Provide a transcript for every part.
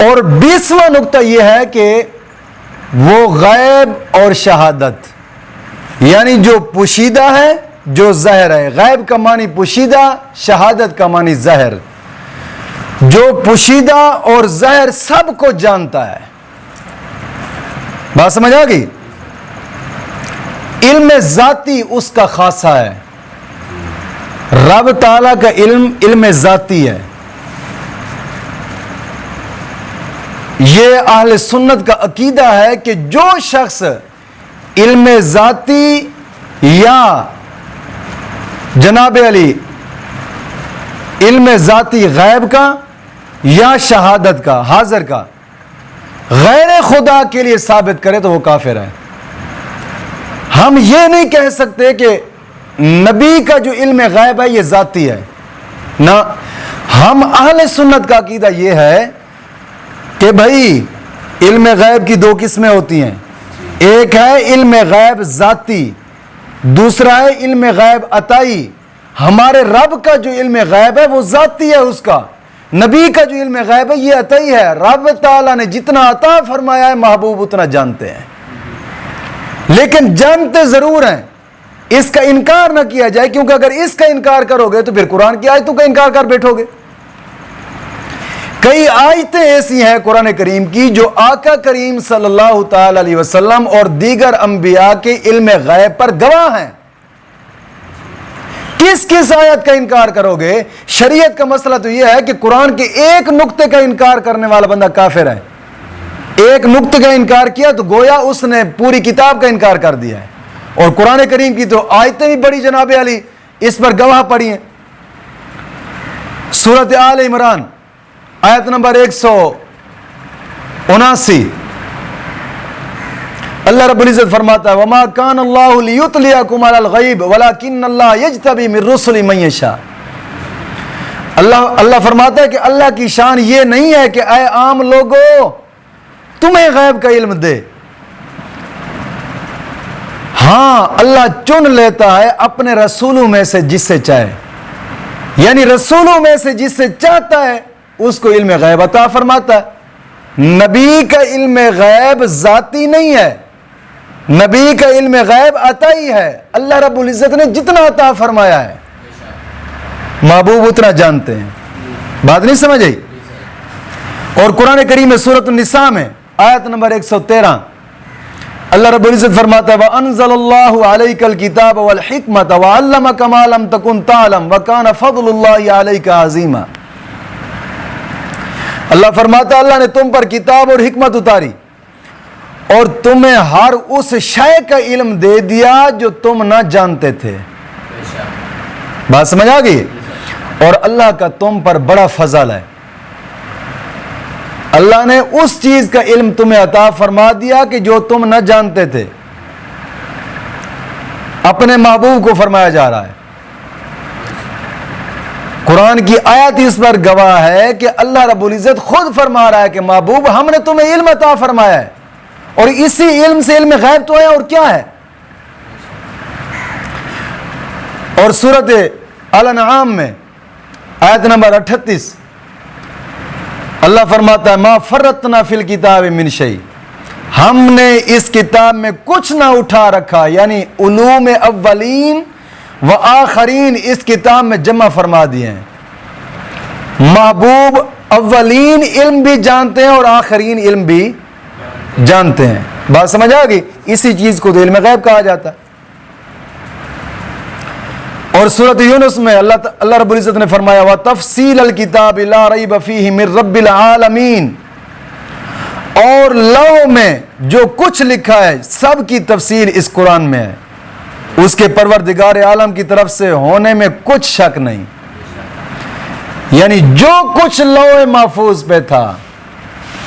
और 20वां नुक्ता यह है कि वो गैब और शहादत, यानी जो पोशीदा है, जो ज़ाहिर है। गैब का मानी पोशीदा, शहादत का मानी ज़ाहिर। जो पोशीदा और ज़ाहिर सबको जानता है। बात समझ आ गई? इल्म ज़ाती उसका खासा है। रब ताला का इल्म ज़ाती है। ये अहले सुन्नत का अकीदा है कि जो शख्स इल्म ज़ाती या जनाब अली इल्म ज़ाती गैब का या शहादत का, हाजिर का, गैर खुदा के लिए साबित करे तो वो काफिर है। हम ये नहीं कह सकते कि नबी का जो इल्म गैब है ये ज़ाती है ना। हम अहले सुन्नत का अकीदा ये है कि भाई इल्म गैब की दो किस्में होती हैं। एक है इल्म गैब ज़ाती, दूसरा है इल्म गैब अताई। हमारे रब का जो इल्म गैब है वो ज़ाती है उसका। नबी का जो इल्म गैब है ये अताई है। रब ताला ने जितना अता फरमाया है महबूब उतना जानते हैं, लेकिन जानते जरूर हैं। इसका इनकार ना किया जाए, क्योंकि अगर इसका इनकार करोगे तो फिर कुरान की आयतों का इनकार कर बैठोगे। कई आयतें ऐसी हैं कुरान करीम की जो आका करीम सल्लल्लाहु ताला अलैहि वसल्लम और दीगर अंबिया के इल्म गैब पर गवाह हैं। किस किस आयत का इनकार करोगे? शरीयत का मसला तो यह है कि कुरान के एक नुक्ते का इनकार करने वाला बंदा काफिर है। एक नुक्ते का इनकार किया तो गोया उसने पूरी किताब का इनकार कर दिया है। और कुरान करीम की तो आयतें भी बड़ी जनाब अली इस पर गवाह पड़ी हैं। सूरत आल इमरान आयत नंबर 179, अल्लाह रब्बुल इज़्ज़त फरमाता है वमा कान अल्लाहु लियुतलियकुम अलल गैब वलाकिन्नल्लाह यज्तबी मिर रुसुलि मन यशा। अल्लाह फरमाता है कि अल्लाह की शान ये नहीं है कि ऐ आम लोगों तुम्हें गैब का इल्म दे। हां, अल्लाह चुन लेता है अपने रसूलों में से जिससे चाहे, यानी रसूलों में से जिससे चाहता है उसको इल्म गैब अता फरमाता है। नबी का इल्म गैब जाती नहीं है, नबी का इल्म गैब अताई है। अल्लाह रब्बुल इज़्ज़त ने जितना अता फरमाया है महबूब उतना जानते हैं। बात नहीं समझ आई? और कुरान करीम में सूरत निसा में आयत नंबर 113 अल्लाह रब्बुल इज़्ज़त फरमाता है व अनज़लल्लाहु अलैकल किताब वल हिकमत व अल्लमका मा लम तकुन तअलम व कान फज़लुल्लाहि अलैका अज़ीमा। अल्लाह फरमाता है अल्लाह ने तुम पर किताब और हिकमत उतारी और तुम्हें हर उस शय का इल्म दे दिया जो तुम ना जानते थे। बात समझ आ गई? और अल्लाह का तुम पर बड़ा फजल है। अल्लाह ने उस चीज का इल्म तुम्हें अता फरमा दिया कि जो तुम न जानते थे। अपने महबूब को फरमाया जा रहा है। कुरान की आयत इस पर गवाह है कि अल्लाह रब्बुल इज़्ज़त खुद फरमा रहा है कि महबूब हमने तुम्हें इल्म अता फरमाया है और इसी इल्म से इल्म गैब तो है और क्या है। और सूरत अल-अनआम में आयत नंबर 38 अल्लाह फरमाता है मा फर्रतना फिल किताब मिन शै, हमने इस किताब में कुछ ना उठा रखा, यानी उलूम अव्वलीन व आखरीन इस किताब में जमा फरमा दिए हैं। महबूब अव्वलीन इल्म भी जानते हैं और आखरीन इल्म भी जानते हैं। बात समझ आ गई? इसी चीज को इल्म गैब कहा जाता है। और सूरत यूनुस में अल्लाह रब्बुल इज़्ज़त ने फरमाया व तफसील अल किताब ला रैब फीहि मिर रब्बिल आलमीन, और लौह में जो कुछ लिखा है सब की तफसील इस कुरान में है, उसके परवरदिगार आलम की तरफ से होने में कुछ शक नहीं। यानी जो कुछ लौह महफूज पे था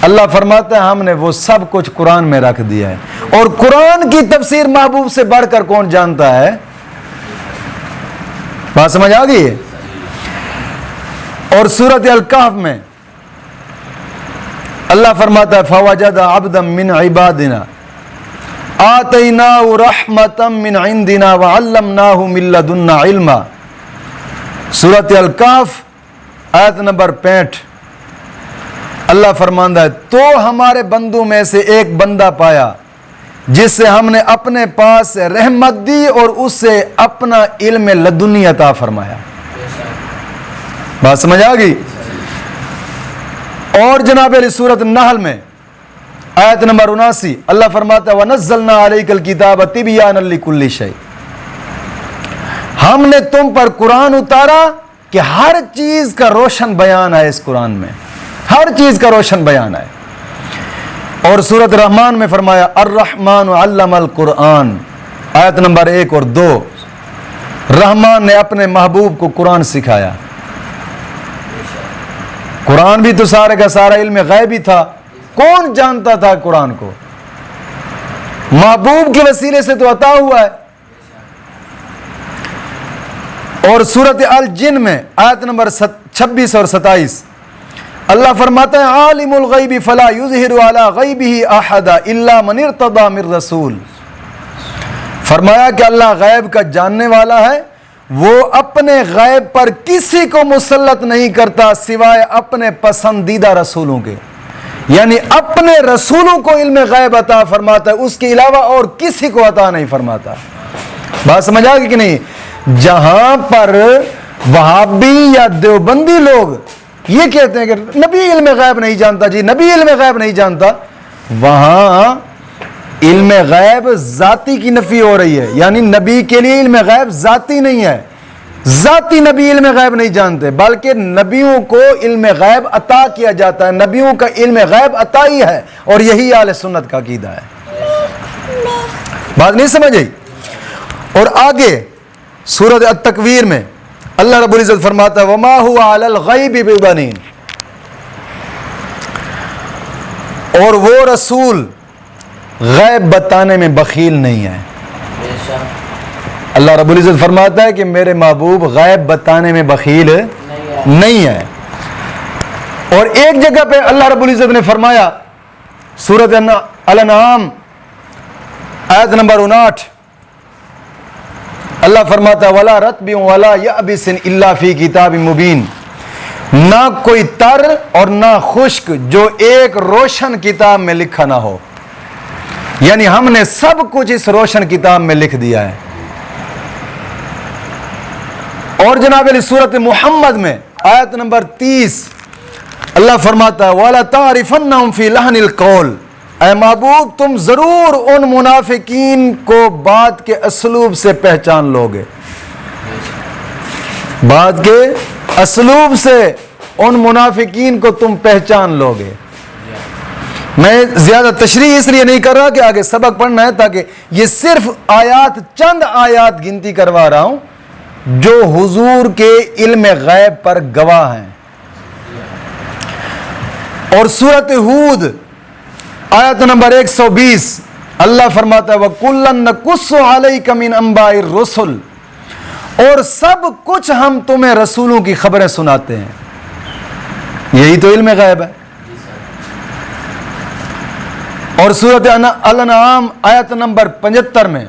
अल्लाह फरमाता है हमने वो सब कुछ कुरान में रख दिया है। और कुरान की तफसीर महबूब से बढ़कर कौन जानता है? बात समझ आ गई है? और सूरत अल-कहफ में अल्लाह फरमाता है फवजद अब्दम मिन इबादिना आतैनाहु रहमतम मिन इंदिना व अल्लमनाहु मिन लदुन्ना इल्मा। सूरत अल-कहफ आयत नंबर 65 अल्लाह फरमांदा है, तो हमारे बंदों में से एक बंदा पाया जिससे हमने अपने पास से रहमत दी और उससे अपना इल्म लदुनी अता फरमाया। बात समझ आ गई? और जनाब सूरत नहल में आयत नंबर 79 अल्लाह फरमाता है, वनज़्ज़लना अलैकल किताब तिबयानन लिकुल्लि शै, हमने तुम पर कुरान उतारा कि हर चीज का रोशन बयान है। इस कुरान में हर चीज का रोशन बयान है। और सूरत रहमान में फरमाया, अर्रहमान अल्लमल कुरान, आयत नंबर 1 और 2, रहमान ने अपने महबूब को कुरान सिखाया। कुरान भी तो सारे का सारा इल्म गैबी था। कौन जानता था कुरान को? महबूब के वसीले से तो अता हुआ है। और सूरत अल जिन में आयत नंबर 26 और 27 अल्लाह फरमाता है, आलिमुल गैबी फला युज़हिरु अला गैबिही अहदा इल्ला मन इर्तदा मिर रसूल। फरमाया कि अल्लाह गैब का जानने वाला है, वो अपने गैब पर किसी को मुसल्लत नहीं करता सिवाय अपने पसंदीदा रसूलों के। यानी अपने रसूलों को इल्म गैब अता फरमाता है, उसके अलावा और किसी को अता नहीं फरमाता। बात समझ आ गई कि नहीं? जहां पर वहाबी या देवबंदी लोग ये कहते हैं कि नबी इल्म गैब नहीं जानता, जी नबी इल्म गैब नहीं जानता, वहां इल्म गैब जाती की नफी हो रही है। यानी नबी के लिए इल्म गैब जाती नहीं है, जाती नबी इल्म गैब नहीं जानते, बल्कि नबियों को इल्म गैब अता किया जाता है। नबियों का इल्म गैब अता ही है, और यही आले सुन्नत का अकीदा है। बात नहीं समझ आई? और आगे सूरत अत-तकवीर में अल्लाह रब्बुल इज्जत फरमाता है, वमा हुवा अलल गैबि बिबनीन, और वो रसूल गैब बताने में बखील नहीं है। अल्लाह रब्बुल इज्जत फरमाता है कि मेरे महबूब गैब बताने में बखील नहीं है। और एक जगह पे अल्लाह रब्बुल इज्जत ने फरमाया, सूरत अल-अनआम आयत नंबर 59 अल्लाह फरमाता है, वला रत्बिन वला यअबिसिन इल्ला फी किताबिन मुबीन, ना कोई तर और ना खुश्क जो एक रोशन किताब में लिखा ना हो। यानी हमने सब कुछ इस रोशन किताब में लिख दिया है। और जनाब सूरत मुहम्मद में आयत नंबर 30 अल्लाह फरमाता है, वला तारिफन्नहुम फी लहनिल कौल, ऐ महबूब तुम जरूर उन मुनाफिकीन को बात के असलूब से पहचान लोगे। बात के असलूब से उन मुनाफिकीन को तुम पहचान लोगे। मैं ज्यादा तशरीह इसलिए नहीं कर रहा कि आगे सबक पढ़ना है, ताकि ये सिर्फ आयात, चंद आयात गिनती करवा रहा हूं जो हुजूर के इल्म गैब पर गवाह हैं। और सूरत हूद आयत नंबर 120 अल्लाह फरमाता है, वकुल्लन नकुस्सु अलैका मिन अंबाइर रुसुल, और सब कुछ हम तुम्हें रसूलों की खबरें सुनाते हैं। यही तो इल्म गैब है। और सूरत अल-अनआम आयत नंबर 75 में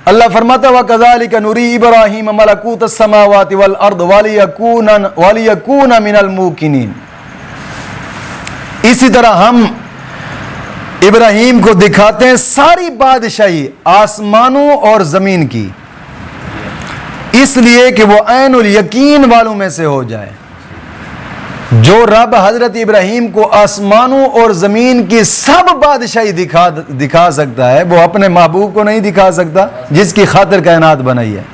अल्लाह फरमाता है, वकज़ालिका नुरी इब्राहीम मलकूतस समावाति वल अर्द वलियकून मिनल मूकिनीन। इसी तरह हम इब्राहीम को दिखाते हैं सारी बादशाही आसमानों और जमीन की, इसलिए कि वो ऐनुल यकीन वालों में से हो जाए। जो रब हजरत इब्राहीम को आसमानों और जमीन की सब बादशाही दिखा सकता है, वो अपने महबूब को नहीं दिखा सकता जिसकी खातिर कायनात बनाई है।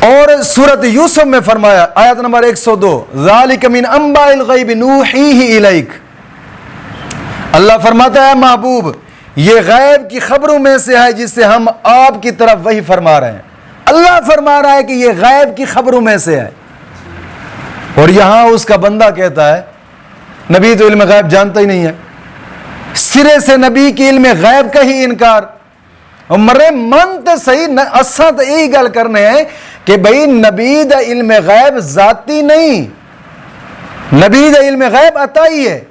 और सूरत यूसुफ में फरमाया आयत नंबर 102, ज़ालिका मिन अंबाइल गैबि नूहीही इलैक, अल्लाह फरमाता है महबूब ये गैब की खबरों में से है जिससे हम आपकी तरफ वही फरमा रहे हैं। अल्लाह फरमा रहा है कि ये गैब की खबरों में से है, और यहां उसका बंदा कहता है नबी तो इल्म गैब जानता ही नहीं है। सिरे से नबी के इल्म गैब का ही इनकार। और मरे मन तो सही न, असा तो यही गल करने हैं कि भाई नबी दा इल्म गैब जाती नहीं, नबी दा इल्म गैब अता ही है।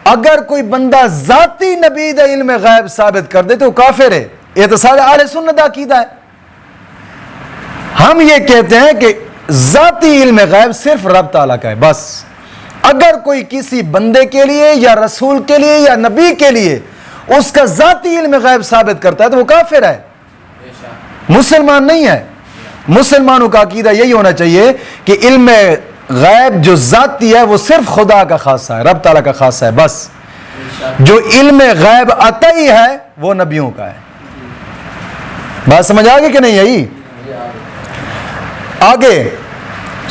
अगर कोई बंदा जाती नबी दा इल्म गैब साबित कर दे तो काफिर है। ये तो सारे आले सुन्नत दा अकीदा है। हम ये कहते हैं कि जाती इल्म गैब सिर्फ रब ताला का है, बस अगर कोई किसी बंदे के लिए या रसूल के लिए या नबी के लिए उसका जाती इल्म गैब साबित करता है तो वो काफिर है, मुसलमान नहीं है। मुसलमानों का अकीदा यही होना चाहिए कि इल्म गैब जो जाती है वो सिर्फ खुदा का खासा है, रब ताला का खासा है। बस जो इल्म गैब अतई है वो नबियों का है। बात समझ आ गई कि नहीं? यही आगे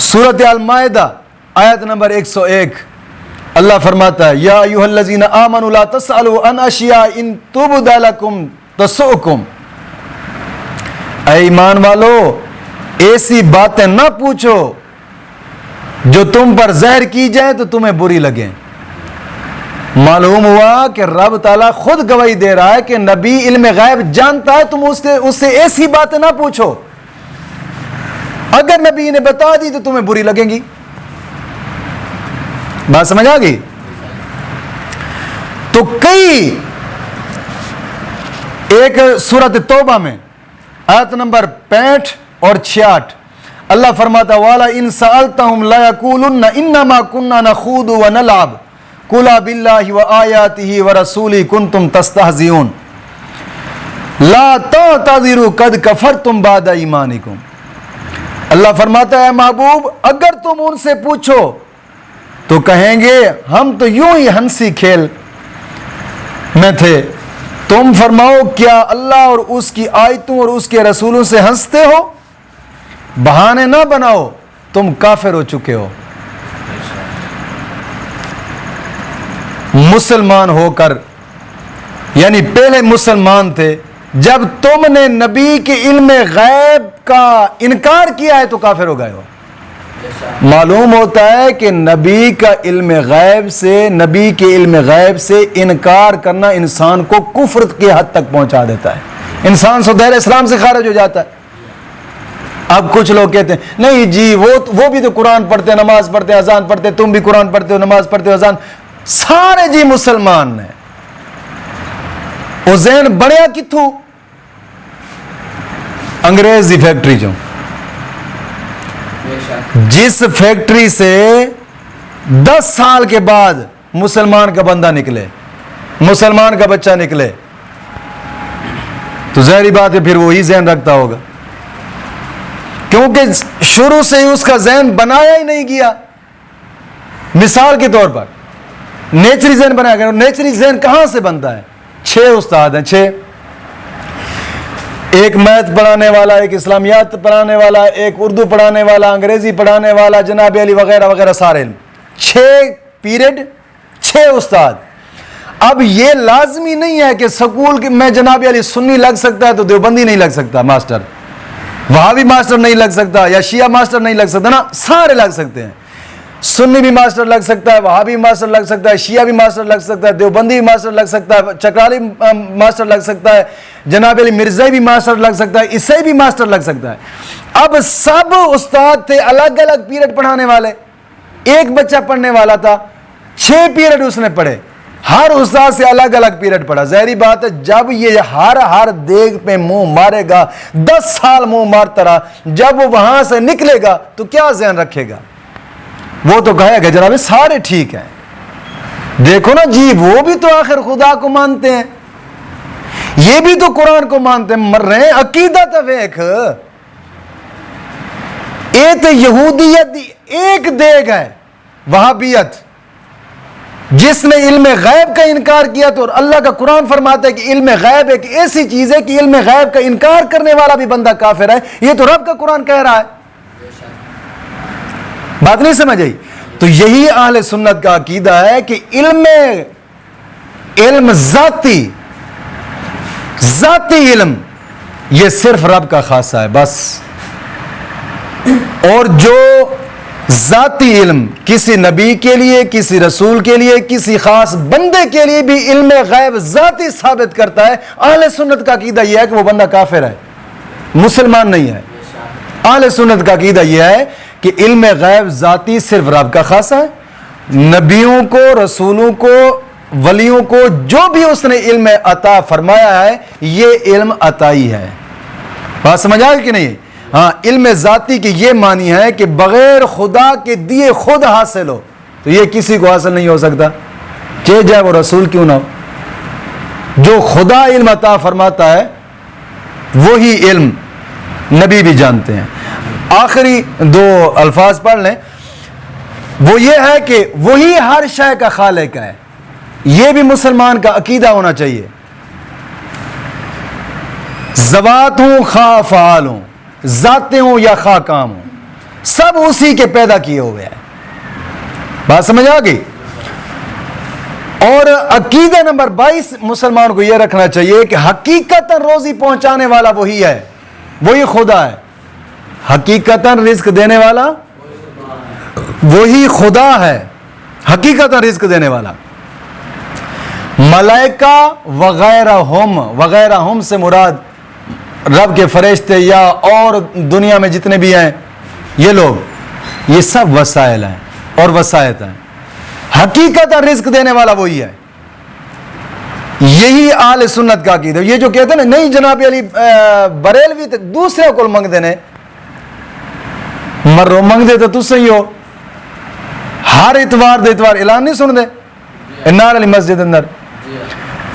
सूरत अल-माइदा आयत नंबर 101 अल्लाह फरमाता है, या अय्युहल्लज़ीना आमनू ला तसअलू अन अशिया इन तुबद लकुम तसुकुम। ऐ ईमान वालो, ऐसी बातें ना पूछो जो तुम पर जहर की जाए तो तुम्हें बुरी लगे। मालूम हुआ कि रब ताला खुद गवाही दे रहा है कि नबी इल्म गैब जानता है, तुम उससे ऐसी बातें ना पूछो, अगर नबी ने बता दी तो तुम्हें बुरी लगेंगी। बात समझ आ गई? तो कई एक सूरत तौबा में आयत नंबर 65 और 66 अल्लाह फरमाता, वाला इन सअलतहुम ला यक़ूलुन्ना इन्नमा कुन्ना नख़ूदु व नलअब कुला बिल्लाहि व आयातिहि व रसूलिहि कुंतुम तस्तहज़िऊन ला तअतज़िरू कद कफ़रतुम बादा ईमानिकुम। अल्लाह फरमाता है महबूब, अगर तुम उनसे पूछो तो कहेंगे हम तो यूं ही हंसी खेल में थे। तुम फरमाओ, क्या अल्लाह और उसकी आयतों और उसके रसूलों से हंसते हो? बहाने ना बनाओ, तुम काफिर हो चुके हो। मुसलमान होकर, यानी पहले मुसलमान थे, जब तुमने नबी के इल्म गैब का इनकार किया है तो काफिर हो गए हो। मालूम होता है कि नबी का इल्म गैब से, नबी के इल्म गैब से इनकार करना इंसान को कुफ्र के हद तक पहुंचा देता है, इंसान सुधैर इस्लाम से खारिज हो जाता है। अब कुछ लोग कहते हैं नहीं जी, वो भी तो कुरान पढ़ते, नमाज पढ़ते, अजान पढ़ते, तुम भी कुरान पढ़ते हो, नमाज पढ़ते हो, अजान, सारे जी मुसलमान ने। उज़ैन बढ़िया किथू? अंग्रेज की फैक्ट्री चो, जिस फैक्ट्री से 10 साल के बाद मुसलमान का बंदा निकले, मुसलमान का बच्चा निकले, तो ज़ाहिर बात है फिर वो ही ज़हन रखता होगा, क्योंकि शुरू से ही उसका ज़हन बनाया ही नहीं गया। मिसाल के तौर पर नेचुरल ज़हन बनाया गया। नेचुरल ज़हन कहां से बनता है? 6 उस्ताद हैं, 6, एक मैथ पढ़ाने वाला, एक इस्लामियात पढ़ाने वाला, एक उर्दू पढ़ाने वाला, अंग्रेजी पढ़ाने वाला, जनाब अली वगैरह वगैरह, सारे 6 पीरियड, 6 उस्ताद। अब ये लाजमी नहीं है कि स्कूल में जनाब अली सुन्नी लग सकता है तो देवबंदी नहीं लग सकता मास्टर, वहाबी मास्टर नहीं लग सकता, या शिया मास्टर नहीं लग सकता ना, सारे लग सकते हैं। सुन्नी भी मास्टर लग सकता है, वहाबी मास्टर लग सकता है, शिया भी मास्टर लग सकता है, देवबंदी भी मास्टर लग सकता है, चक्राली मास्टर लग सकता है, जनाब अली मिर्ज़ाई भी मास्टर लग सकता है, ईसाई भी मास्टर लग सकता है। अब सब उस्ताद थे अलग अलग पीरियड पढ़ाने वाले, एक बच्चा पढ़ने वाला था, 6 पीरियड उसने पढ़े, हर उस्ताद से अलग अलग पीरियड पढ़ा। ज़ाहिर बात है जब ये हर देग पे मुंह मारेगा, 10 साल मुंह मारता रहा, जब वो वहां से निकलेगा तो क्या ज़हन रखेगा? वो तो कहेगा जनाब सारे ठीक हैं, देखो ना जी, वो भी तो आखिर खुदा को मानते हैं, ये भी तो कुरान को मानते हैं, मर रहे हैं। अकीदा तो वेख, ये तो यहूदियत एक देग है, वहाबियत, जिसने इल्म गैब का इनकार किया। तो अल्लाह का कुरान फरमाता है कि इल्म गैब एक ऐसी चीज है कि इल्म गैब का इनकार करने वाला भी बंदा काफिर है। ये तो रब का कुरान कह रहा है, बात नहीं समझ आई? तो यही अहले सुन्नत का अकीदा है कि इल्म जाती इल्म ये सिर्फ रब का खासा है बस। और जो जाती इल्म किसी नबी के लिए, किसी रसूल के लिए, किसी खास बंदे के लिए भी इल्म गैब जाती साबित करता है, अहले सुन्नत का अकीदा यह है कि वो बंदा काफिर है, मुसलमान नहीं है। अहले सुन्नत का अकीदा यह है कि इल्म गैब जाती सिर्फ रब का खासा है। नबियों को, रसूलों को, वलियों को जो भी उसने इल्म अता फरमाया है, ये इल्म अताई है। बात समझ आ गई कि नहीं? हाँ, इल्म जाती की ये मानी है कि बगैर खुदा के दिए खुद हासिल हो, तो ये किसी को हासिल नहीं हो सकता, चाहे जाए वो रसूल क्यों ना हो। जो खुदा इल्म अता फरमाता है वही इल्म नबी भी जानते हैं। आखिरी दो अल्फाज पढ़ लें, वो ये है कि वही हर शय का खालिक है। ये भी मुसलमान का अकीदा होना चाहिए। ज़वात हूं खा फ़आल हूं, ज़ाते हूं या खा काम हूं, सब उसी के पैदा किए हुए हैं। बात समझ आ गई। और अकीदा नंबर 22 मुसलमान को यह रखना चाहिए कि हकीकतन रोजी पहुंचाने वाला वही है, वही खुदा है। हकीकतन रिस्क देने वाला वही खुदा है, हकीकतन रिस्क देने वाला। मलाइका वगैरह हम से मुराद रब के फरिश्ते या और दुनिया में जितने भी हैं ये लोग, ये सब वसाइल हैं और वसायत हैं। हकीकत रिस्क देने वाला वही है। यही आले सुन्नत का अकीदा। ये जो कहते हैं ना, नहीं जनाब अली बरेलवी तो दूसरे को मंग देने, मर्रो मंग दे तो तुझसे ही हो। हर इतवार दे इतवार ऐलान नहीं सुन दे इन्नार अली मस्जिद अंदर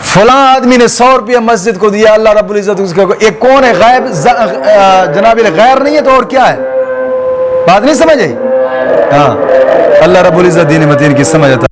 फलां आदमी ने 100 रुपया मस्जिद को दिया, अल्लाह रब्बुल इज्जत उसके एक कौन है गायब, जनाब गैर नहीं है तो और क्या है। बात नहीं समझ आई। हाँ, अल्लाह रब्बुल इज्जत दीन मतीन की समझ आता।